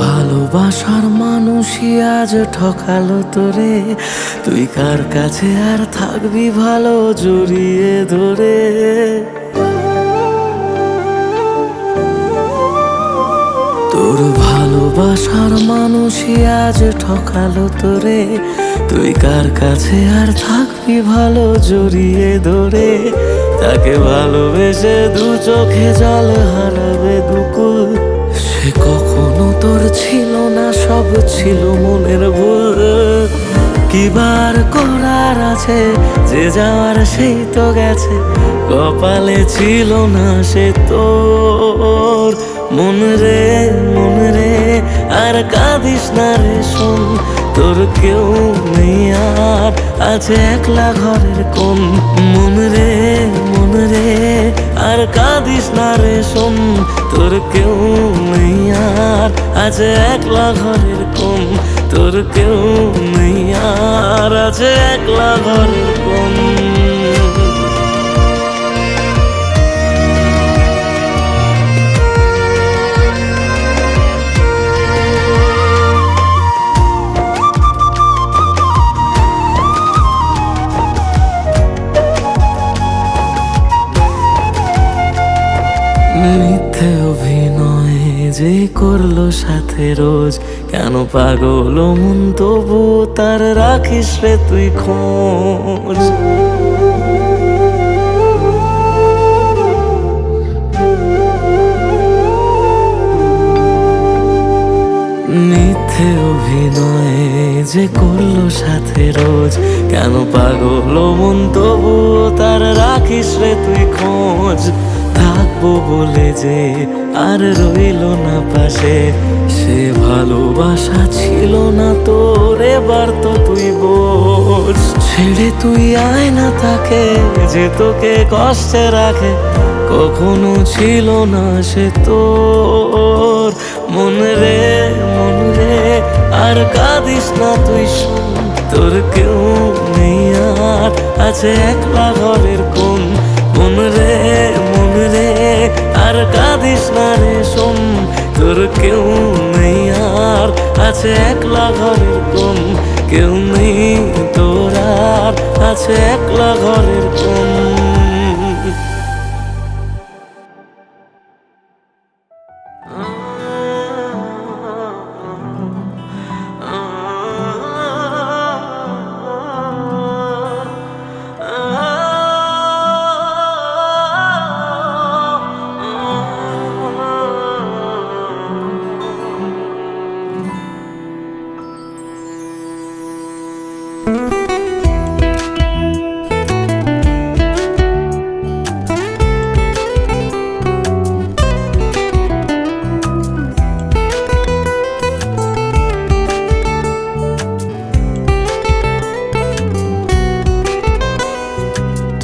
ভালোবাসার মানুষই আজ ঠকালো তোরে, তুই কার কাছে আর থাকবি ভালো জড়িয়ে ধরে। তোর ভালোবাসার মানুষই আজ ঠকালো তোরে, তুই কার কাছে আর থাকবি ভালো জড়িয়ে ধরে। তাকে ভালোবেসে দু চোখে জল হারাবে দুকুল, সে কখনো তোর ছিল না, সব ছিল মনের ভুল। কিবার করার আছে, যে যাওয়ার সেই তো গেছে, কপালে ছিল না সে তোর। মন রে আর কাঁদিস না রে শোন, তোর কেউ নেই আর আছে একলা ঘরের কোণ। মন রে আর কাঁদিস না রে শোন, তোর কেউ নেই আর আছে একলা ঘরের কোণ। তোর কেউ নেই আর আছে একলা ঘরের কোণ। মিথ্যে অভিনয় যে করলো সাথে রোজ, কেন পাগল মন তবু তার রাখিস রে তুই খোঁজ। মিথ্যে অভিনয় যে করলো সাথে রোজ, কেন পাগল মন তবু তার রাখিস রে তুই খোঁজ। থাকবো বলে যে আর রইল না পাশে, সে ভালোবাসা ছিল না তোর, এবার তো তুই বোঝ। ছেড়ে তুই আয় না তাকে যে তোকে কষ্টে রাখে, কখনো ছিল না সে তোর। মন রে আর কাঁদিস না তুই শোন, তোর কেউ নেই আর আছে একলা ঘরের কোণ। মন রে আর কাঁদিস না রে শোন, তোর কেউ নেই আর আছে একলা ঘরের কোণ। কেউ নেই তোর আর আছে একলা ঘরের কোণ।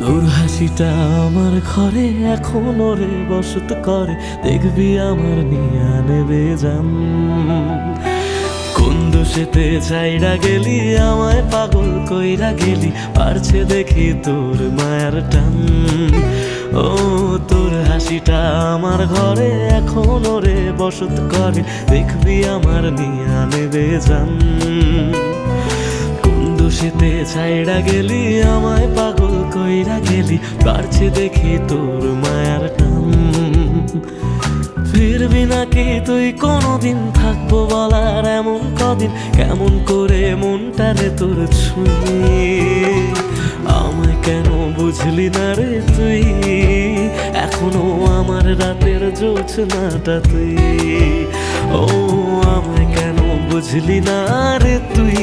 তোর হাসিটা আমার ঘরে এখনো রে বসত করে, দেখবি আমার নিয়া নেবে জান। কোন দোষেতে ছাইড়া গেলি আমায় পাগল কইরা গেলি, পারছে দেখি তোর মায়ার টান। ও তোর হাসিটা আমার ঘরে এখনো রে বসত করে, দেখবি আমার নিয়া নেবে জান। দোষেতে ছাইড়া গেলি আমায় পাগল কইরা গেলি, পারছে দেখি তোর মায়ার টান। ফিরবি নাকি তুই কোনোদিন, থাকবো বলার এমন কদিন, কেমন করে মনটারে তোর ছুঁয়ে। আমায় কেন বুঝলি না রে তুই, এখনো আমার রাতের জোছনাটা তুই। ও আমায় কেন বুঝলি না রে তুই,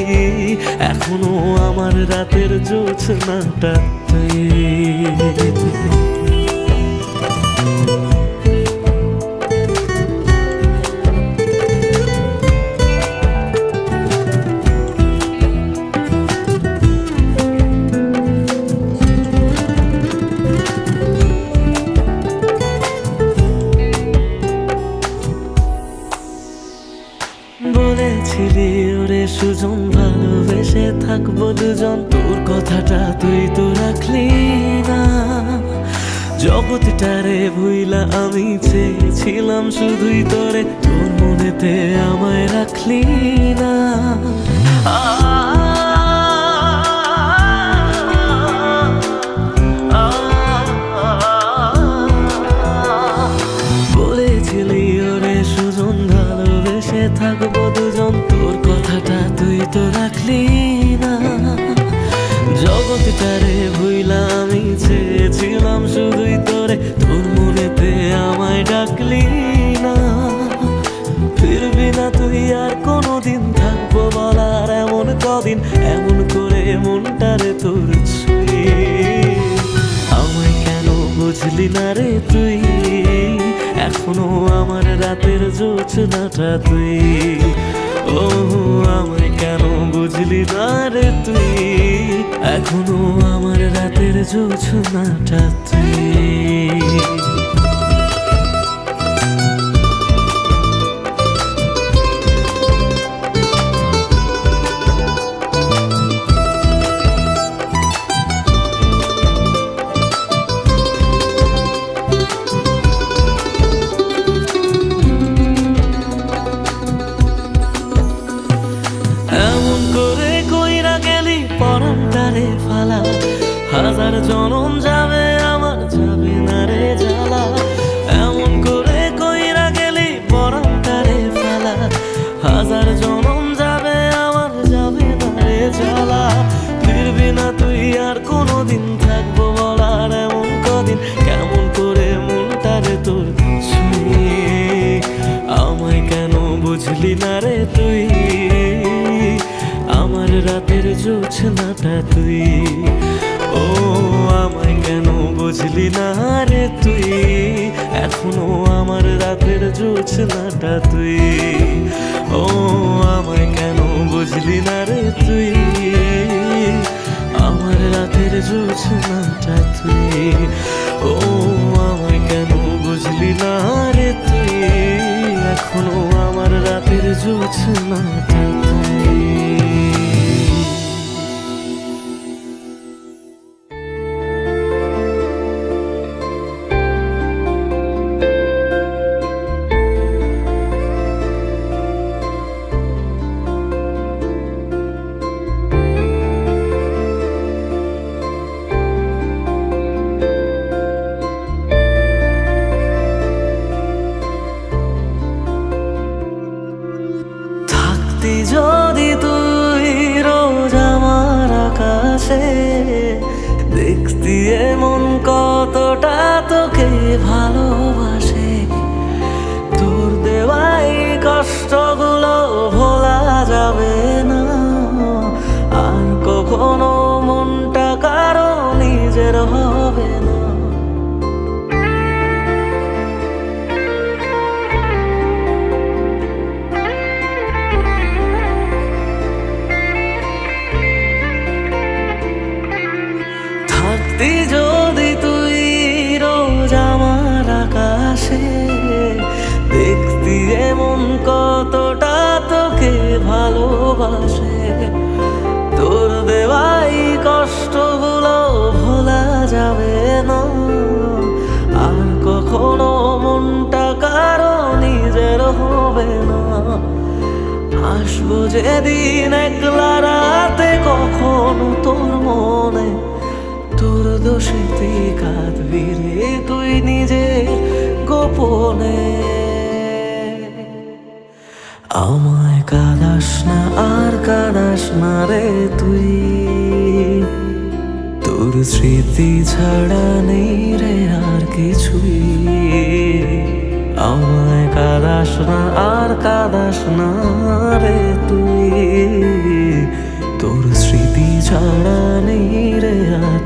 এখনো আমার রাতের জোছনাটা তুই। বলেছিলি ওরে সুজন ভালোবেসে থাকবো দুজন, তোর কথাটা তুই তো রাখলি না। জগৎটারে ভুইলা আমি চেয়েছিলাম শুধুই তোরে, তোর মনেতে আমায় রাখলি না। বলেছিলি ওরে সুজন ভালোবেসে থাকবো দুজন, তোর কথাটা তুই তো রাখলি না। জগৎটারে ভুইলা আমি চেয়েছিলাম শুধুই তোরে, তোর মনেতে আমায় ডাকলি না। ফিরবি না তুই আর কোনোদিন, থাকবো বলার এমন কদিন, এমন করে মনটারে তোর ছুঁয়ে। আমায় কেন বুঝলি না রে তুই, এখনো আমার রাতের জোছনাটা তুই। ও আমায় কেন বুঝলি না রে তুই, এখনো আমার রাতের জোছনাটা তুই। এমন করে কইরা গেলি পরানটারে ফালা, হাজার জনম যাবে আমার যাবে না রে জ্বালা। এমন করে কইরা গেলি পরানটারে ফালা, হাজার জনম যাবে আমার যাবে না রে জ্বালা। ফিরবি না তুই আর কোনোদিন, থাকবো বলার এমন কদিন, কেমন করে মনটারে তোর ছুঁয়ে। আমায় কেন বুঝলি না রে তুই, আমার রাতের জোছনাটা তুই। ও আমায় কেন বুঝলি না রে তুই, এখনো আমার রাতের জোছনাটা তুই। ও আমায় কেন বুঝলি না রে তুই, আমার রাতের জোছনাটা তুই। ও আমায় কেন বুঝলি না রে তুই, এখনো আমার রাতের জোছনাটা তুই। যদি তুই রোজ আমার আকাশে দেখতি এমন কতটা তোকে ভালোবাসে, তোর দেওয়াই কষ্টগুলো ভোলা যাবে না আর কখনো, মনটা কারো নিজের হবে না। যদি তুই রোজ আমার আকাশে দেখতি এমন কতটা তোকে ভালোবাসে, তোর দেওয়াই কষ্টগুলো ভোলা যাবে না আর কখনো, মনটা কারো নিজের হবে না। আসবো যেদিন একলা রাতে কখনো তোর মনে, তোর দোষেতে কাঁদবি রে তুই নিজে গোপনে। আমায় কাঁদাস না আর কাঁদাস না রে তুই, তোর স্মৃতি ছাড়া নেই রে আর কিছুই। আমায় কাঁদাস না আর কাঁদাস না রে তুই, তোর স্মৃতি ছাড়া নেই রে আর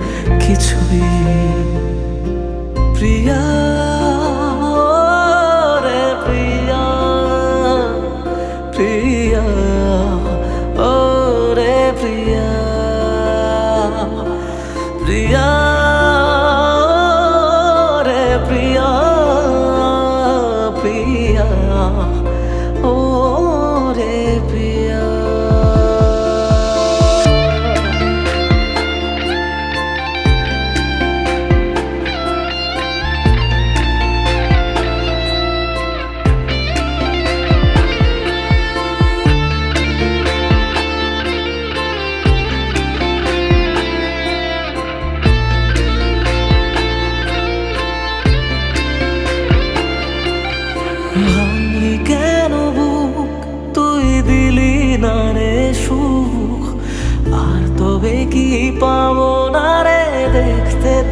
কিছুই। প্রিয়া রে প্রিয়া, প্রিয়া ও রে প্রিয়া, প্রিয়া রে প্রিয়া।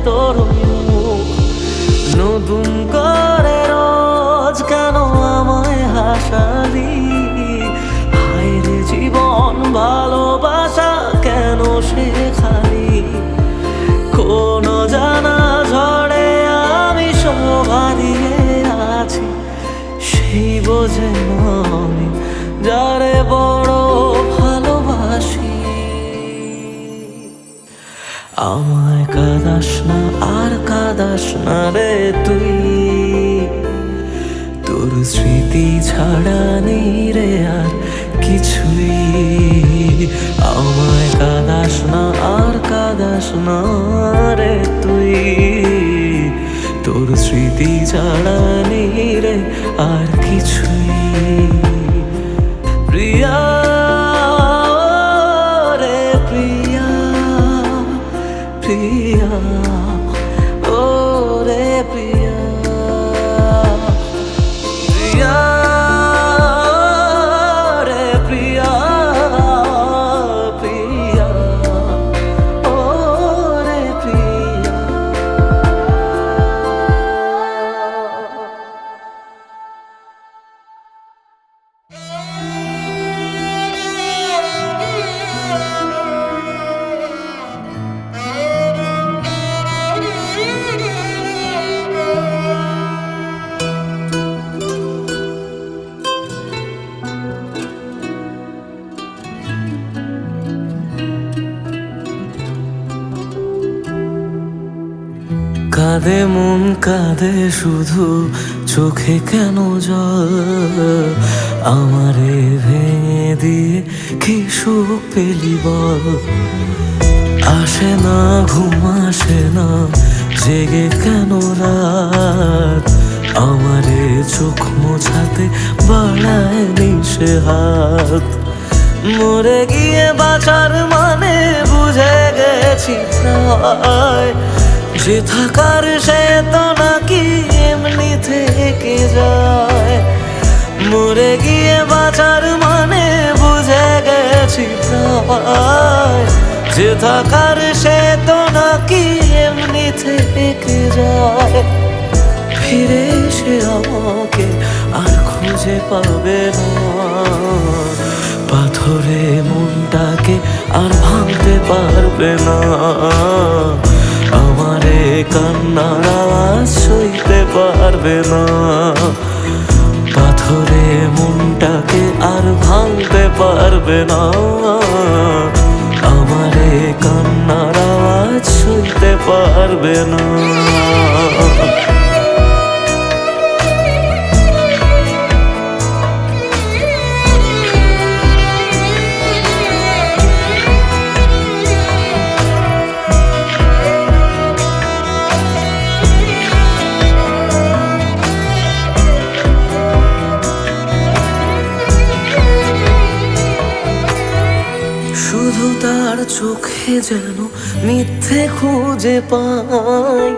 তোর মুখ। নতুন করে রোজ কেন আমায় হাসালি, হায়রে জীবন ভালোবাসা কেন শেখালি। কোনো জানা ঝড়ে আমি শোভা দিয়ে আছি, সেই বোঝে না আমি যারে বড় ভালোবাসি। আমায় কাঁদাস না আর কাঁদাস না রে তুই, তোর স্মৃতি ছাড়া নেই রে আর কিছুই। আমায় কাঁদাস না আর কাঁদাস না রে তুই, তোর স্মৃতি ছাড়া নেই রে আর কিছুই। প্রিয়া রে প্রিয়া, প্রিয়া ও রে প্রিয়া, প্রিয়া রে প্রিয়া, প্রিয়া ও রে প্রিয়া। কাঁদে মন কাঁদে শুধু, চোখে কেন জল, আমারে ভেঙে দিয়ে কি সুখ পেলি বল। আসে না ঘুম আসে না, জেগে কেন রাত, আমারে চোখ মোছাতে বাড়ায় নিশে হাত। মরে গিয়ে বাঁচার মানে বুঝে গেছি প্রায়, যে থাকার সে তো নাকি এমনি থেকে যায়। মরে গিয়ে বাঁচার মানে বুঝে গেছি প্রায়, যে থাকার সে তো নাকি এমনি থেকে যায়। ফিরে এসে আমাকে আর খুঁজে পাবে না, পাথরে মনটাকে আর ভাঙতে পারবে না। আমারে কান্নার আওয়াজ সইতে পারবে না, পাথরে মনটাকে আর ভাঙতে পারবে না। আমারে কান্নার আওয়াজ সইতে পারবে না। শুধু তার চোখে যেন মিথ্যে খুঁজে পাই,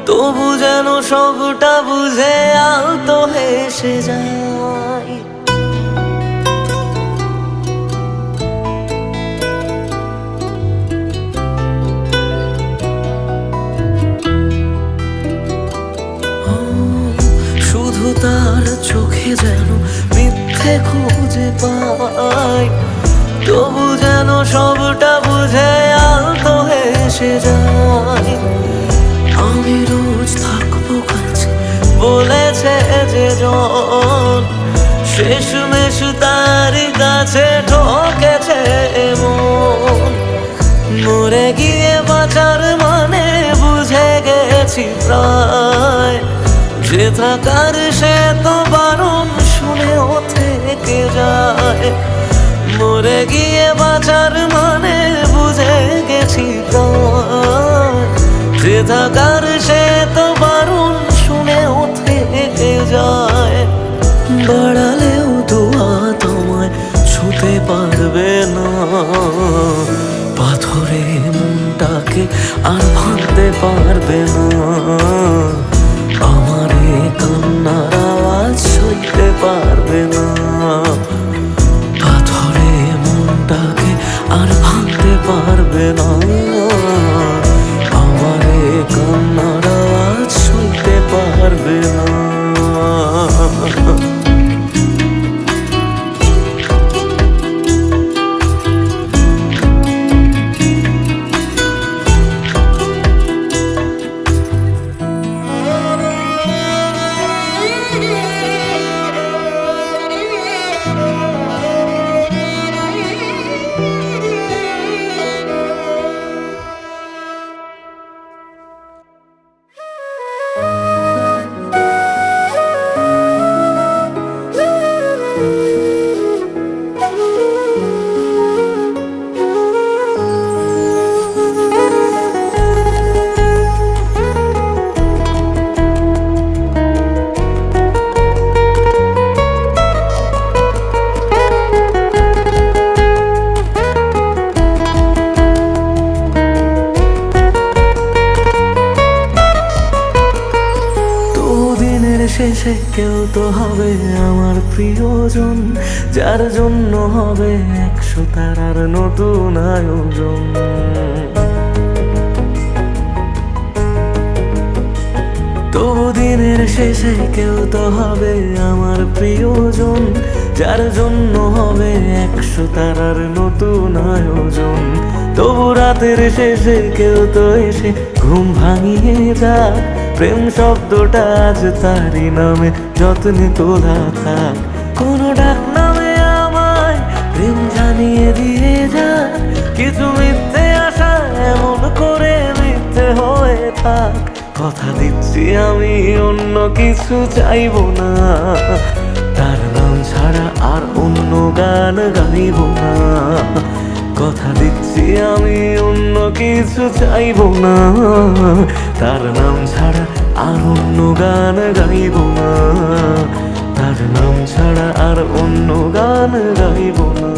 তবু যেন সবটা বুঝে আলতো হেসে যায়। শুধু তার চোখে যেন মিথ্যে খুঁজে পাই, তবু যেন সবটা বুঝে আলতো হেসে যায়। আমি রোজ থাকবো কাছে বলেছে যে জন, শেষমেশ তারই কাছে ঠকেছে মন। মরে গিয়ে বাঁচার মানে বুঝে গেছি প্রায়, যে থাকার সে তো বারণ শুনেও থেকে যায়। মরে গিয়ে বাঁচার মানে বুঝে গেছি প্রায়, যে থাকার সে তো বারণ শুনেও থেকে যায়। বাড়ালেও দোয়া তোমায় ছুতে পারবে না, পাথরে মনটাকে আর ভাঙতে পারবে না। আমারে কান্নার আওয়াজ সইতে পারবে না, পাথরে মনটাকে আর ভাঙতে পারবে না। আমারে শেষে কেউ তো হবে আমার প্রিয়জন, যার জন্য হবে 100 তারার নতুন আয়োজন। তবু দিনের শেষে কেউ তো হবে আমার প্রিয়জন, যার জন্য হবে 100 তারার নতুন আয়োজন। তবু রাতের শেষে কেউ তো এসে ঘুম ভাঙিয়ে যাক, প্রেম শব্দটা আজ তারই নামে যত্নে তোলা থাক। কোনো ডাক নামে আমায় প্রেম জানিয়ে দিয়ে যাক, কিছু মিথ্যে আশা এমন করে মিথ্যে হয়ে থাক। কথা দিচ্ছি আমি অন্য কিছু চাইবো না, তার নাম ছাড়া আর অন্য গান গাইব না। কথা দিচ্ছি আমি অন্য কিছু চাইবো না, তার নাম ছাড়া আর অন্য গান গাইব না। তার নাম ছাড়া আর অন্য গান গাইব না।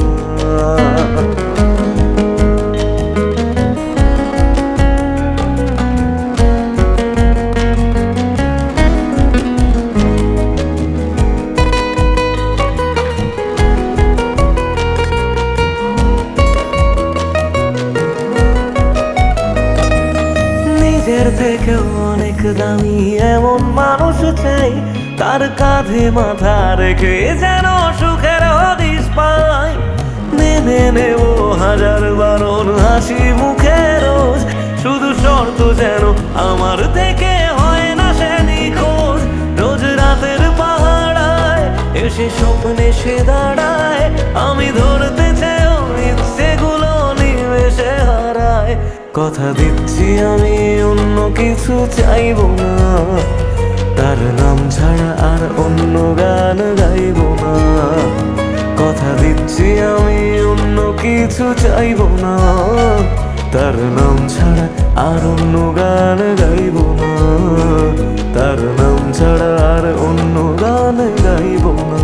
নিজের থেকেও অনেক দামি এমন মানুষ চাই, তার কাঁধে মাথা রেখে যেন সুখের হদিশ পাই। মেনে নেব হাজার বারণ হাসি মুখে রোজ, শুধু শর্ত যেন আমার থেকে হয় না সে নিখোঁজ। রোজ রাতের পাহাড়ায় এসে স্বপ্নে সে দাঁড়ায়, আমি ধরতে চেয়েও ইচ্ছেগুলো নিমেষে হারায়। কথা দিচ্ছি আমি অন্য কিছু চাইবো না, তার নাম ছাড়া আর অন্য গান গাইব না। কথা দিচ্ছি আমি অন্য কিছু চাইবো না, তার নাম ছাড়া আর অন্য গান গাইব না। তার নাম ছাড়া আর অন্য গান গাইব না।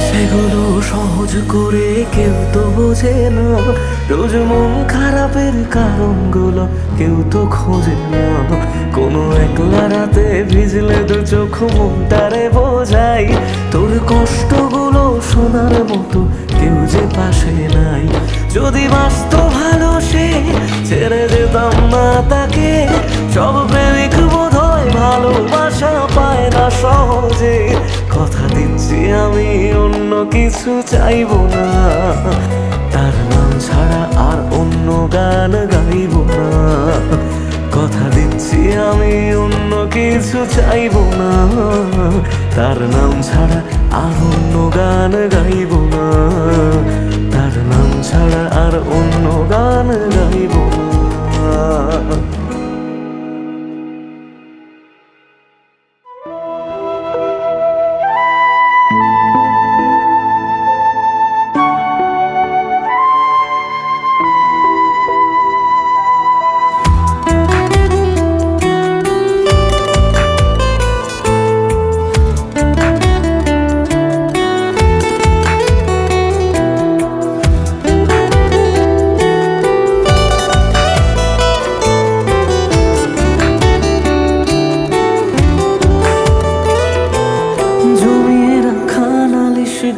সেগুলো সহজ করে কেউ তো বোঝে না, রোজ মন খারাপের কারণগুলো কেউ তো খোঁজে না। কোনো একলা রাতে ভিজলে দু চোখ মনটারে বোঝাই, তোর কষ্টগুলো শোনার মতো কেউ যে পাশে নাই। যদি বাঁচত ভালো সে ছেড়ে যেতাম না তাকে, সব প্রেমিক বোধ হয় ভালোবাসা পায় না সহজে। কথা দিচ্ছি আমি অন্য কিছু চাইবো না, তার নাম ছাড়া আর অন্য গান গাইব না। কথা দিচ্ছি আমি অন্য কিছু চাইবো না, তার নাম ছাড়া আর অন্য গান গাইব না। তার নাম ছাড়া আর অন্য গান গাইব না।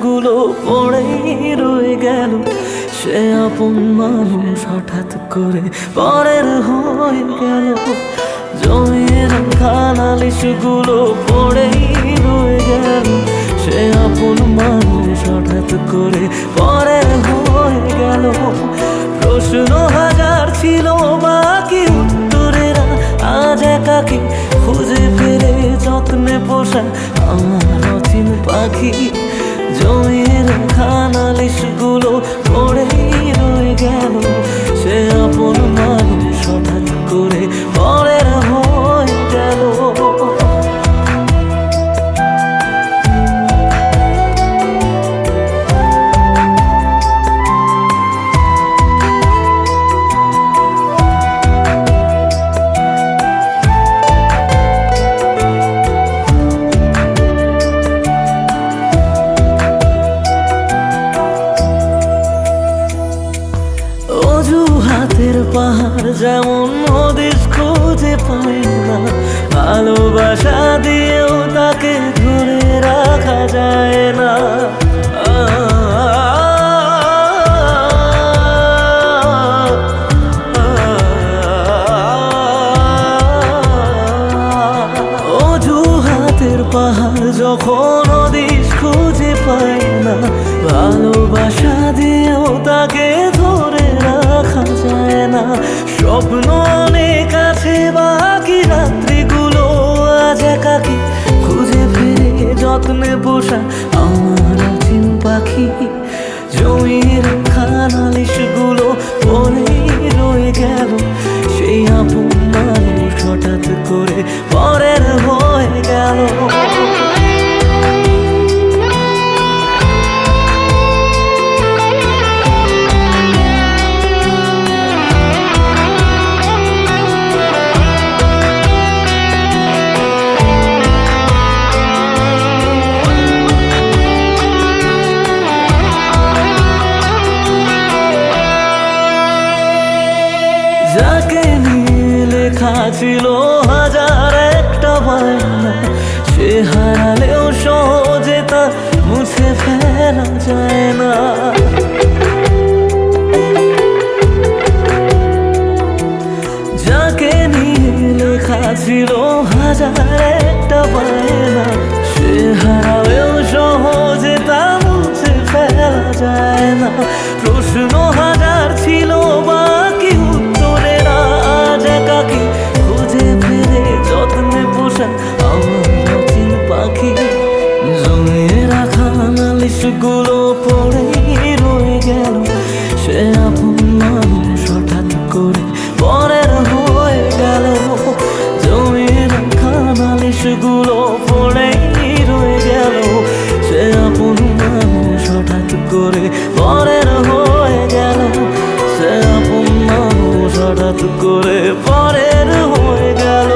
গুলো পড়েই রয়ে গেল, সে আপন মানুষ হঠাৎ করে পরের হয়ে গেল। জমিয়ে রাখা নালিশগুলো পড়েই রয়ে গেল, সে আপন মানুষ হঠাৎ করে পরের হয়ে গেল। প্রশ্ন হাজার ছিল বাকি উত্তরেরা আজ একাকি খুঁজে ফেরে যত্নে পোষা আমার অচিন পাখি। জমিয়ে রাখা নালিশগুলো পড়েই রয়ে গেল, সে আপন মানুষ হঠাৎ করে পরের হয়ে গেল। অজুহাতের পাহাড় যেমন হদিস খুঁজে পায় না, ভালোবাসা দিয়েও তাকে ধরে রাখা যায় না। অজুহাতের পাহাড় যখন হদিস খুঁজে পায় না, ভালোবাসা দিয়েও তাকে ধরে রাখা যায় না। স্বপ্ন অনেক আছে, বাকি রাত্রিগুলো আজ একাকি খুঁজে ফিরে যত্নে পোষা আমার অচিন পাখি। জমির খানালিশগুলো পরেই রয়ে গেল, সেই আপন মানুষ হঠাৎ করে পরের হয়ে গেল। যাকে নিয়ে লেখা ছিল হাজার একটা বায়না, সে হারালেও সহজে তা মুছে ফেলা যায় না। যাকে নিয়ে লেখা ছিল হাজার একটা বায়না, সে হারালেও সহজে তা মুছে ফেলা যায় না। প্রশ্ন হাজার ছিল, বাকি উত্তরের আজ একাকি খুঁজে ফিরে যত্নে পোষা আমার অচিন পাখি। জমিয়ে রাখা নালিশগুলো পড়েই রয়ে গেল, সে আপন মানুষ হঠাৎ করে পরের হয়ে গেল। জমিয়ে রাখা নালিশগুলো পড়েই রয়ে গেল, সে আপন মানুষ হঠাৎ করে পরের হয়ে গেল। সে আপন মানুষ হঠাৎ করে পরের হয়ে গেল।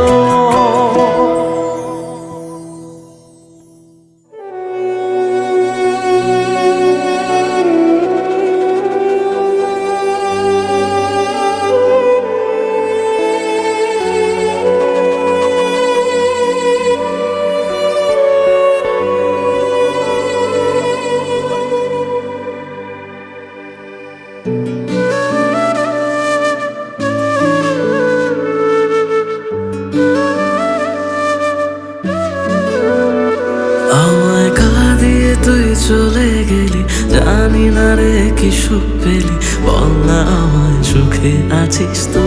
আমায় কাঁদিয়ে তুই চলে গেলি, জানি না রে কি সুখ পেলি, বল না আমায় সুখে আছিস তো।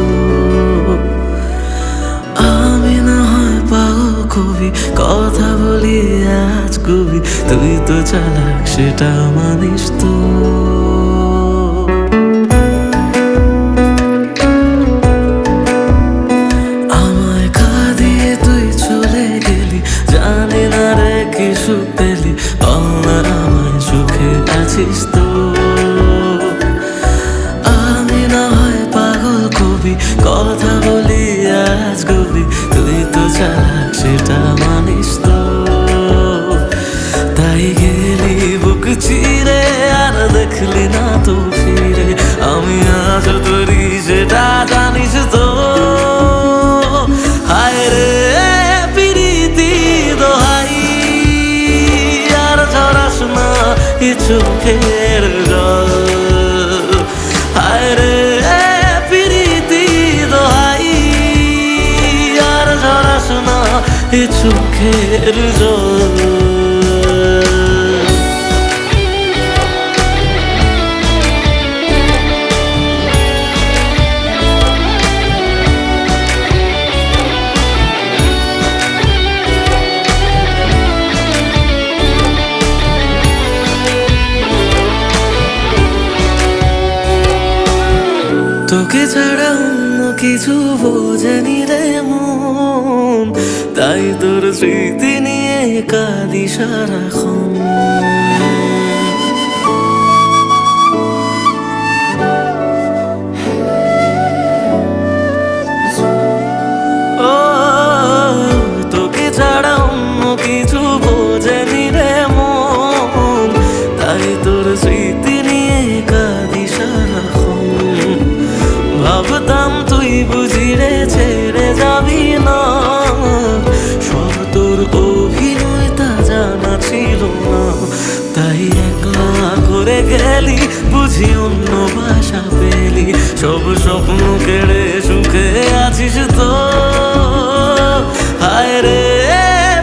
আমি না হয় পাগল কবি, কথা বলি আজ কবি, তুই তো চালাক সেটা মানিস তো। আমায় কাঁদিয়ে তুই চলে গেলি, জানি না রে কি সুখ পেলি, বল না আমায় সুখে আছিস তো। আমি না হয় পাগল কবি, কথা বলি আজ কবি, তুই তো চালাক সেটা মানিস তো। তাই গেলি বুক চিরে আর দেখলি না তো ফিরে, আমি আজ তোরি সেটা জানিস তো। হায় রে প্রীতি দোহাই, আর ঝরাস না এ চোখের জল। হায় রে প্রীতি দোহাই, আর ঝরাস না এ চোখের জল। তোকে ছাড়া অন্য কিছু বোঝেনি রে মন, তাই তোর স্মৃতি নিয়ে কাঁদি সারাক্ষণ। ও তোকে ছাড়া অন্য কিছু বোঝেনি রে মন, তাই তোর স্মৃতি নিয়ে কাঁদি সারাক্ষণ। ভাবতাম তুই বুঝি রে ছেড়ে যাবি না, সব তোর অভিনয় তা জানা ছিল না। তাই একলা করে গেলি বুঝি অন্য ভাষা পেলি, সব স্বপ্ন কেড়ে সুখে আছিস তো। হায় রে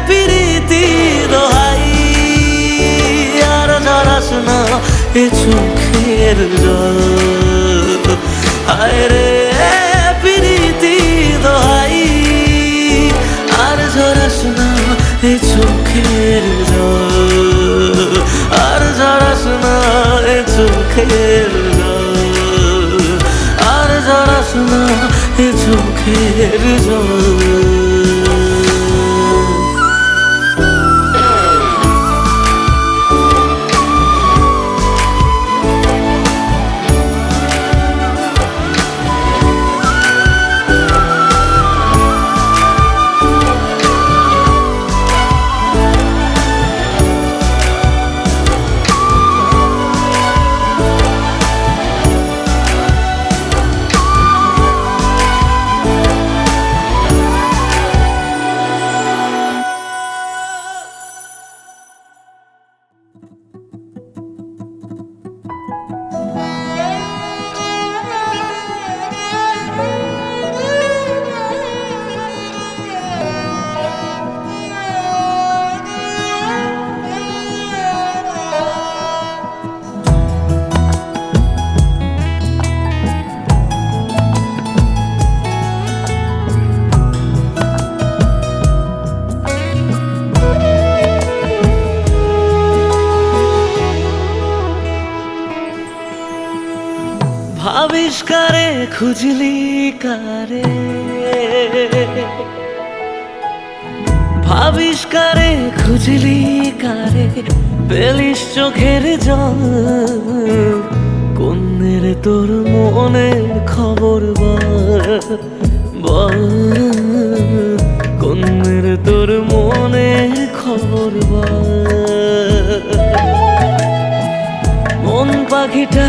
প্রীতি দোহাই, আর জড়াস না এ চোখের জল। হায় রে প্রীতি দোহাই, আর ঝরাস না এ চোখের জল, আর ঝরাস না এ চোখের জল, আর ঝরাস না এ চোখের জল। আবিষ্কারে খুঁজলি কারে, ভাবিষ্কারে খুঁজলি কারে, পেলিস চোখের জল। কোনের তোর মনের খবর বল, কোনের তোর মনের খবর বল। মন পাখিটা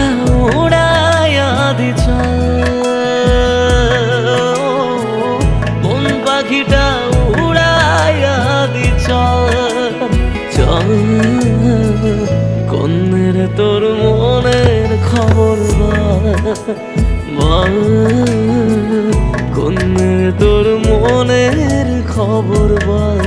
উড়াইয়া দিছ, মন পাখিটা উড়াইয়া দিছ। চল কোনের তোর মনের খবর বল, কোনের তোর মনের খবর বল।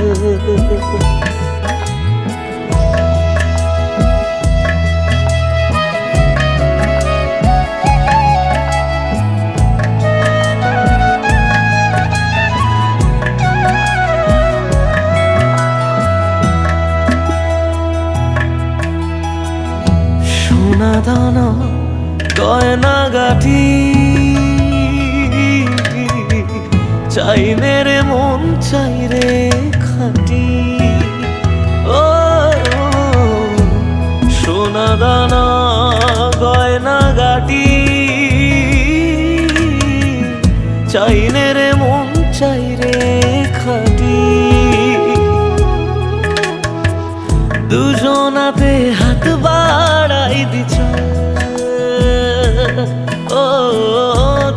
সোনা দানা গয়না গাঠি চাই রে মন চাই রে খাটি। ও সোনা দানা গয়না গাটি চাই রে মন চাই রে খাটি। দুজনাতে হাত বাড়াই দিছ, ও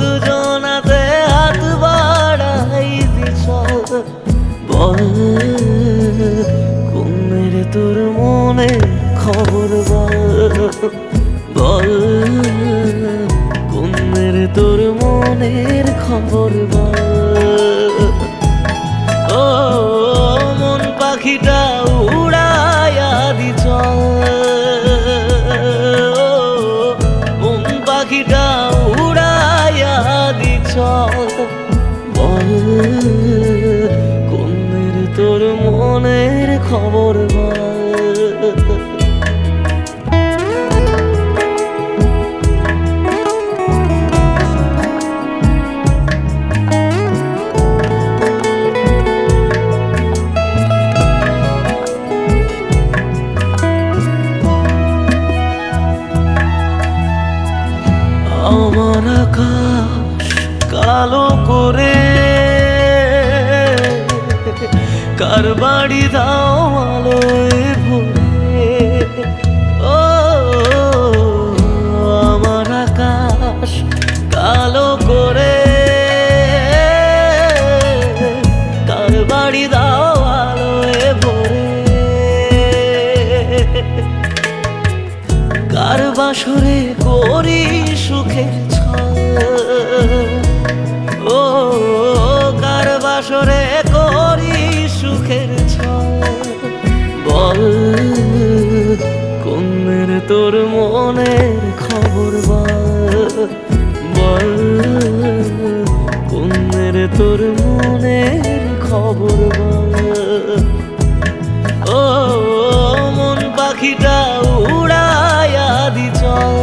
দুজনাতে হাত বাড়াই দিছ। বল কোনের তোর মনে খবর বল, কোনের তোর মনের খবর বল। ও মন পাখিটা উড়াইয়া দিছ, মন পাখিটা উড়াইয়া দিছ। বল কোনের তোর মনের খবর বল। কার বাড়ি দাও আলোয় ভরে। ও আমার আকাশ কালো করে, কার বাড়ি দাও আলোয় ভরে। কার বাসরে করি সুখের ছয়। ও কার বাসরে করি সুখের ছয়। বল কোনের তোর মনের খবর বল, কোনের তোর মনের খবর বল। ও মন পাখিটা উড়াইয়া দি চল,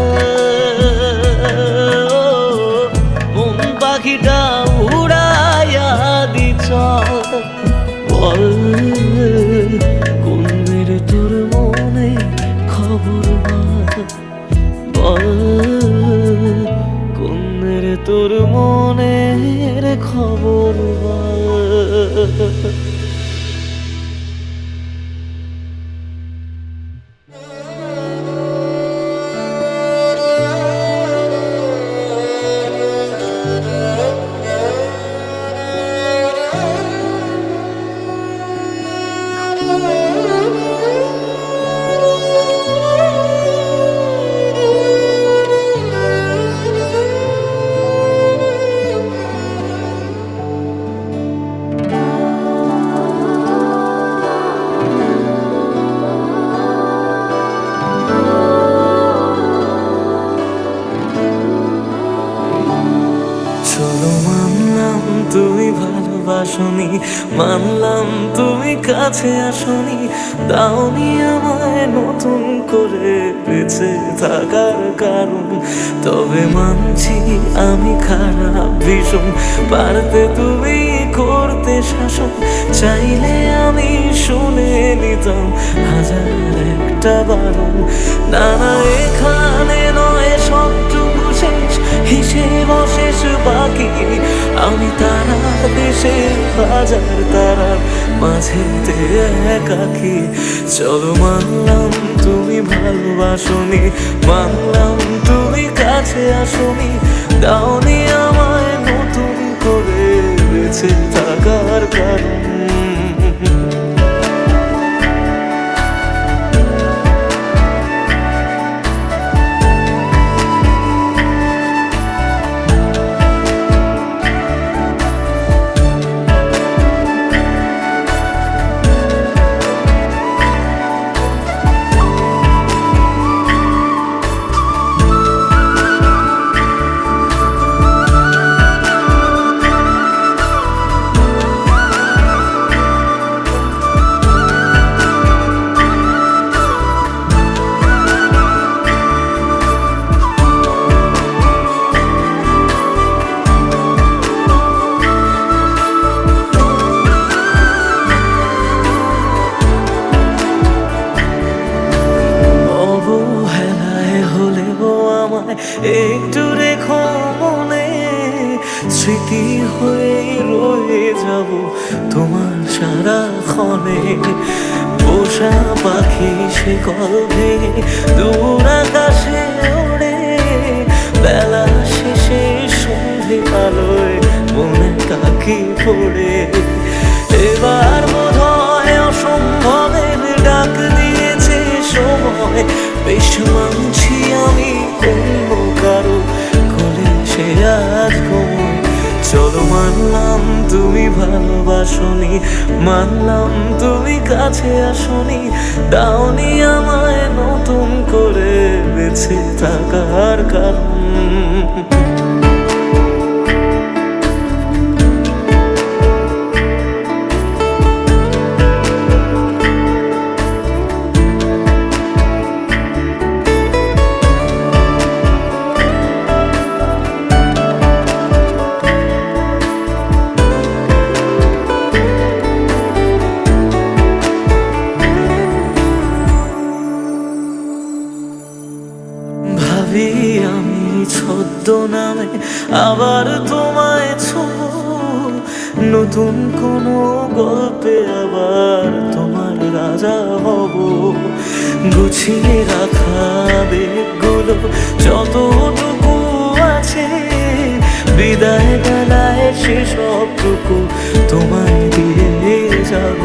মন পাখিটা উড়াইয়া দি চল। বল কোনের তোর মনে খবর বল, কোনের তোর মনের খবর বল। চলো মানলাম তুমি ভালোবাসনি, মানলাম তুমি কাছে আসনি, দাওনি আমায় নতুন করে বেঁচে থাকার কারণ। তবে মানছি আমি খারাপ ভীষণ, পারতে তুমি করতে শাসন। চাইলে আমি শুনে নিতাম হাজার একটা বারণ। না না এখানে নয় সবটুকু শেষ, হিসেব শেষ বাকি। আমি তারা দেশে হাজার তারার মাঝেতে একাকি। চলো মানলাম তুমি ভালোবাসনি, মানলাম তুমি কাছে আসনি, দাওনি আমায় নতুন করে বেঁচে থাকার কারণ। একটু রেখো মনে, স্মৃতি হয়ে রয়ে যাব তোমার সারাক্ষণে। পোষা পাখি সে কলভে দূর আকাশে ওড়ে, বেলা শেষে সন্ধে আলোয় মনে কাকি পড়ে। এবার বোধহয় অসম্ভবের ডাক দিয়েছে সময়, বেশ মানছি আমি অন্য কারো কোলে সে আজ ঘুমোয়। চলো মানলাম তুমি ভালোবাসনি, মানলাম তুমি কাছে আসনি, দাওনি আমায় নতুন করে বেঁচে থাকার কারণ। ভাবি আমি ছদ্মনামে আবার তোমায় ছোঁব, নতুন কোনো গল্পে আবার তোমার রাজা হব। গুছিয়ে রাখা বেগগুলো যতটুকু আছে, বিদায় বেলায় সেসবটুকু তোমায় দিয়ে যাব।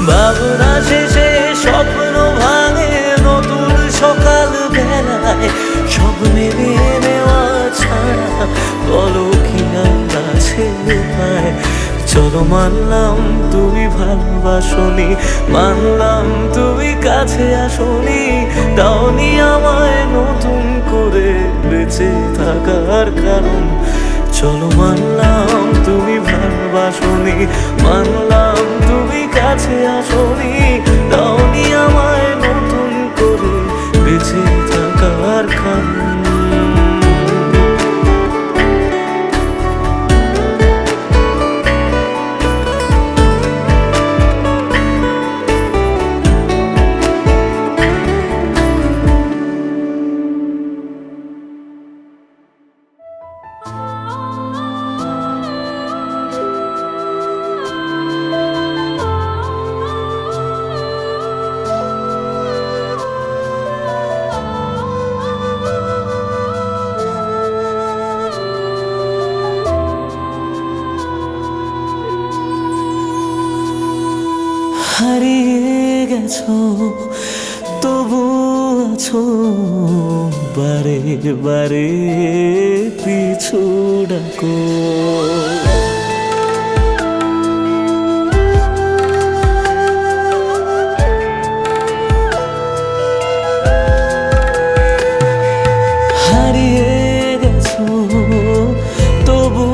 ভাবনা শেষে স্বপ্ন ভাঙে নতুন সকাল বেলায়, সব মেনে নেওয়া ছাড়া বলো কি আর আছে উপায়। চলো মানলাম তুমি ভালোবাসনি, মানলাম তুমি কাছে আসনি, দাওনি আমায় নতুন করে বেঁচে থাকার কারণ। চলো মানলাম তুমি ভালোবাসনি, মানলাম তুমি কাছে আসনি, দাওনি আমায় নতুন করে বেঁচে থাকার কারণ। হারিয়ে গেছো তবু আছো, বারে বারে পিছু ডাকো। হারিয়ে গেছো তবু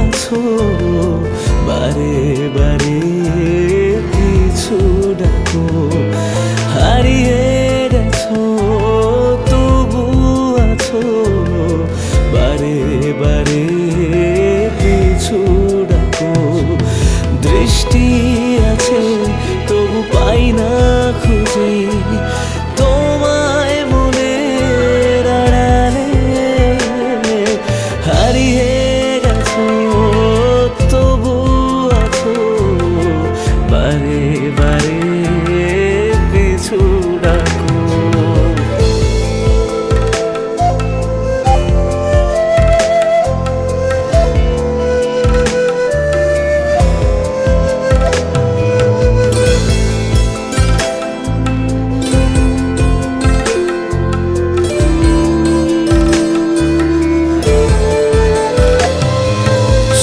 আছো, বারে বারে পিছু ডাকো। হারিয়ে গেছো তবু আছো, বারে বারে পিছু ডাকো। দৃষ্টি আছে তবু পাই না খুঁজে তোমায় মনের আড়ালে। হারিয়ে গেছো তবু আছো, বারে বারে পিছু ডাকো।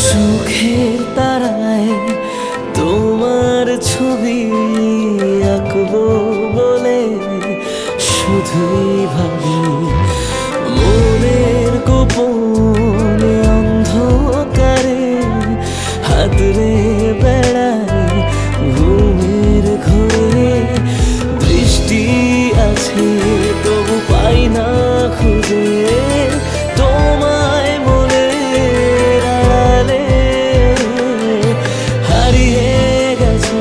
চোখের তারায় তোমার ছবি আঁকবো বলে শুধুই ভাবি, মনের গোপনে অন্ধকারে হাতরে বেড়াই ঘুমের ঘরে। দৃষ্টি আছে তবু পাই না খুঁজে তোমায় মনের আড়ালে। হারিয়ে গেছো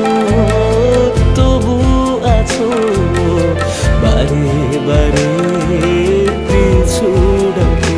তবু আছো, বারে বারে পিছু ডাকো।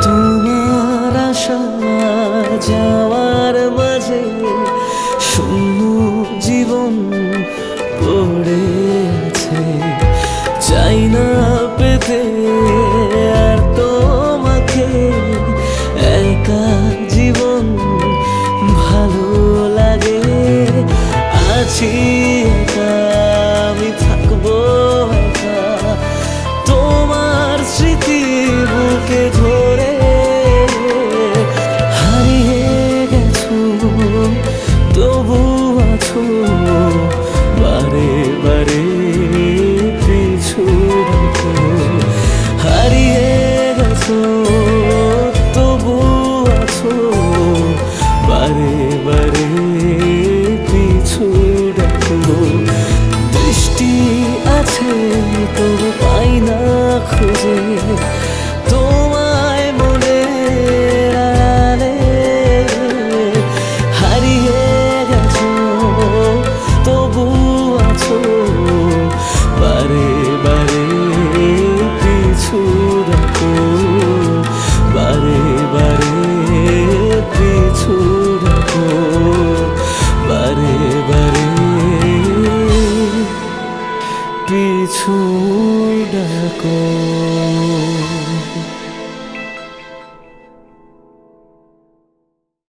তোমার আশা যাওয়ার মাঝে শূন্য জীবন পড়ে আছে। চাই না পেতে আর তোমাকে, একা জীবন ভালো লাগে। আছি একা, আমি থাকবো একা, তোমার স্মৃতি বুকে ধরে। হারিয়ে